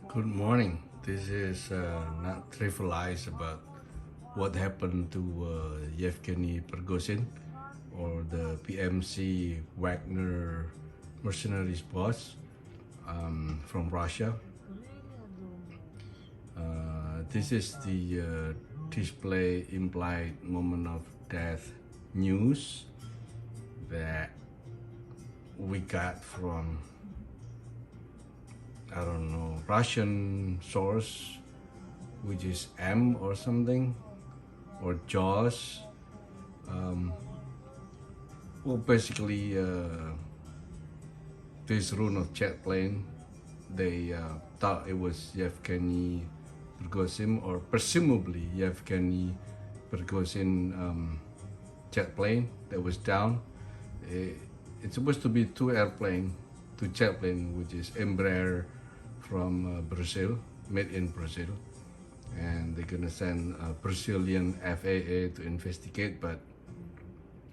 Good morning. This is not trivialized about what happened to Yevgeny Prigozhin or the PMC Wagner mercenaries boss from Russia. This is the display implied moment of death news that we got from I don't know Russian source, which is M or something, or Jaws. Well, basically, this rune of jet plane, they thought it was Yevgeny Prigozhin, or presumably Yevgeny Prigozhin jet plane that was down. It, it's supposed to be two jet plane, which is Embraer from Brazil, made in Brazil, and they're gonna send a Brazilian FAA to investigate, but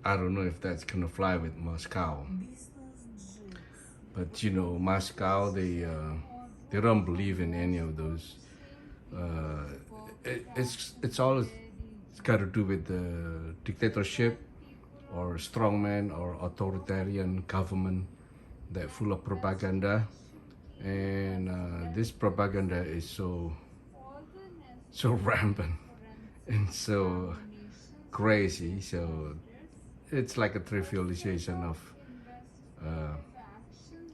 I don't know if that's gonna fly with Moscow. But Moscow, they don't believe in any of those. Uh, it's all it's got to do with the dictatorship or strongman or authoritarian government that full of propaganda, and this propaganda is so rampant and so crazy. So it's like a trivialization of uh,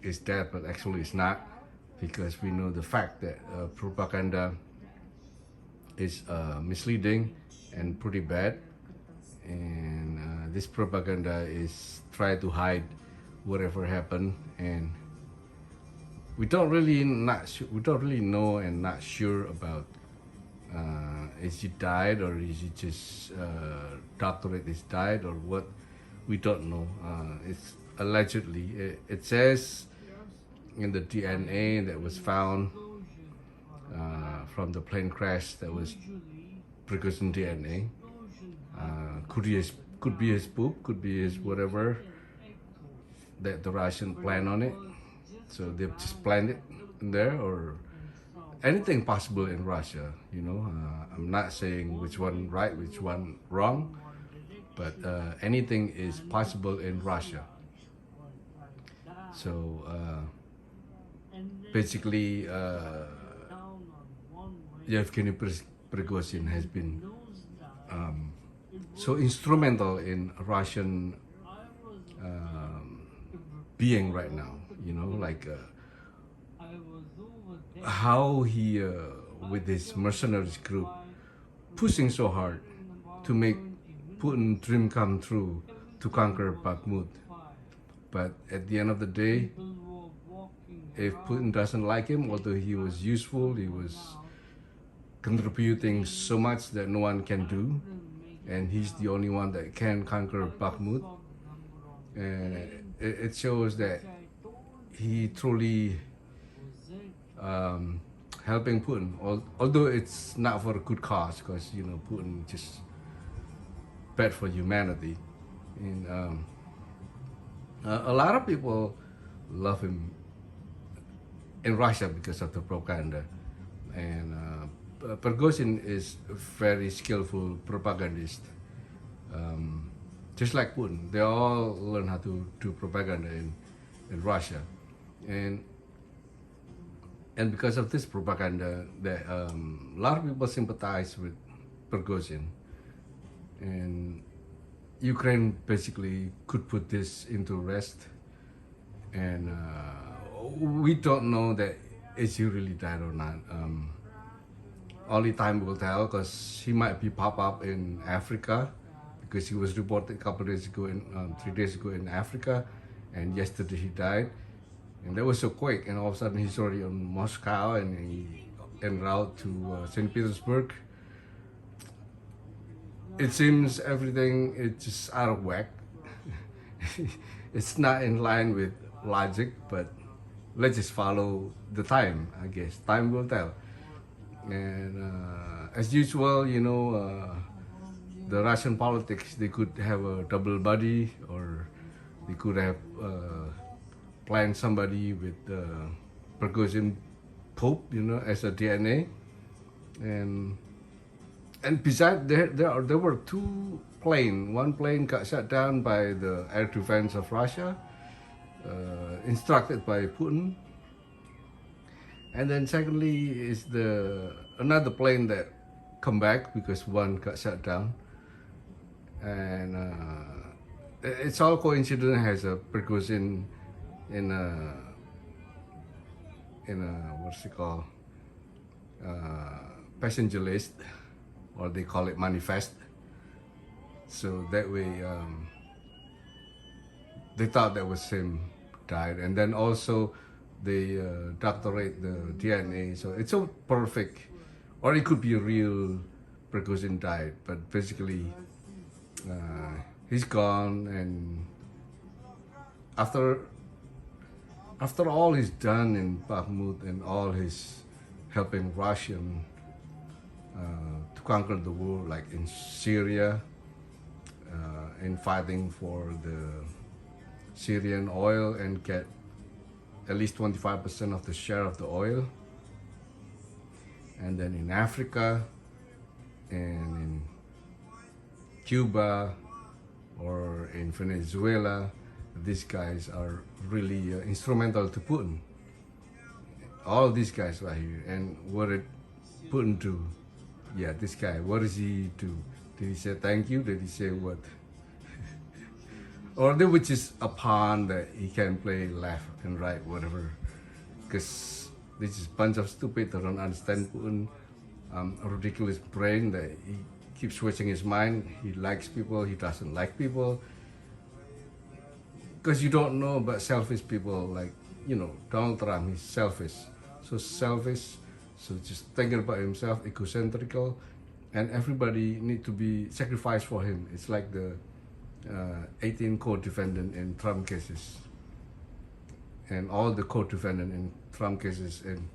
is that, but actually it's not, because we know the fact that propaganda is misleading and pretty bad, and this propaganda is try to hide whatever happened, and we don't really know and not sure about is he died or is he just doctorate is died or what. We don't know. It's allegedly it says in the DNA that was found from the plane crash that was Prigozhin DNA. Could be his poop, could be his whatever that the Russian plan on it. So they've just planned it in there, or anything possible in Russia. I'm not saying which one right, which one wrong, but anything is possible in Russia. So basically, Yevgeny Prigozhin has been so instrumental in Russian being right now. Like how he, with his mercenaries group, pushing so hard to make Putin's dream come true to conquer Bakhmut. But at the end of the day, if Putin doesn't like him, although he was useful, he was contributing so much that no one can do, and he's the only one that can conquer Bakhmut. And it shows that he truly helping Putin, although it's not for a good cause, because Putin just bad for humanity. And a lot of people love him in Russia because of the propaganda, and Prigozhin is a very skillful propagandist. Just like Putin, they all learn how to do propaganda in Russia, and because of this propaganda, that a lot of people sympathize with Prigozhin, and Ukraine basically could put this into rest, and we don't know that is he really died or not. Only time will tell, because he might be pop up in Africa, because he was reported a couple of days ago, 3 days ago in Africa, and yesterday he died, and that was so quick. And all of a sudden he's already on Moscow, and he en route to St. Petersburg. It seems everything is just out of whack. It's not in line with logic, but let's just follow the time, I guess. Time will tell. And as usual, the Russian politics, they could have a double body, or they could have planned somebody with Prigozhin Pope, as a DNA, and besides there were two planes. One plane got shot down by the air defense of Russia, instructed by Putin, and then secondly is the another plane that come back because one got shut down, and it's all coincidence has a Prigozhin in a what's it called, passenger list, or they call it manifest. So that way they thought that was him died, and then also they doctorate the DNA, so it's so perfect, or it could be a real Prigozhin died, but basically he's gone, and after all he's done in Bakhmut and all his helping Russian to conquer the war, like in Syria, in fighting for the Syrian oil and get at least 25% of the share of the oil, and then in Africa and in Cuba or in Venezuela, these guys are really instrumental to Putin. All these guys right here. And what did Putin do? Yeah, this guy, what does he do? Did he say thank you? Did he say what? Or they were just a pawn that he can play left and right, whatever. Because this is a bunch of stupid that don't understand Putin. A ridiculous brain that he keeps switching his mind. He likes people, he doesn't like people. Because you don't know about selfish people like, Donald Trump, he's selfish. So selfish, so just thinking about himself, egocentrical, and everybody need to be sacrificed for him. It's like the 18 co-defendant in Trump cases. And all the co-defendant in Trump cases and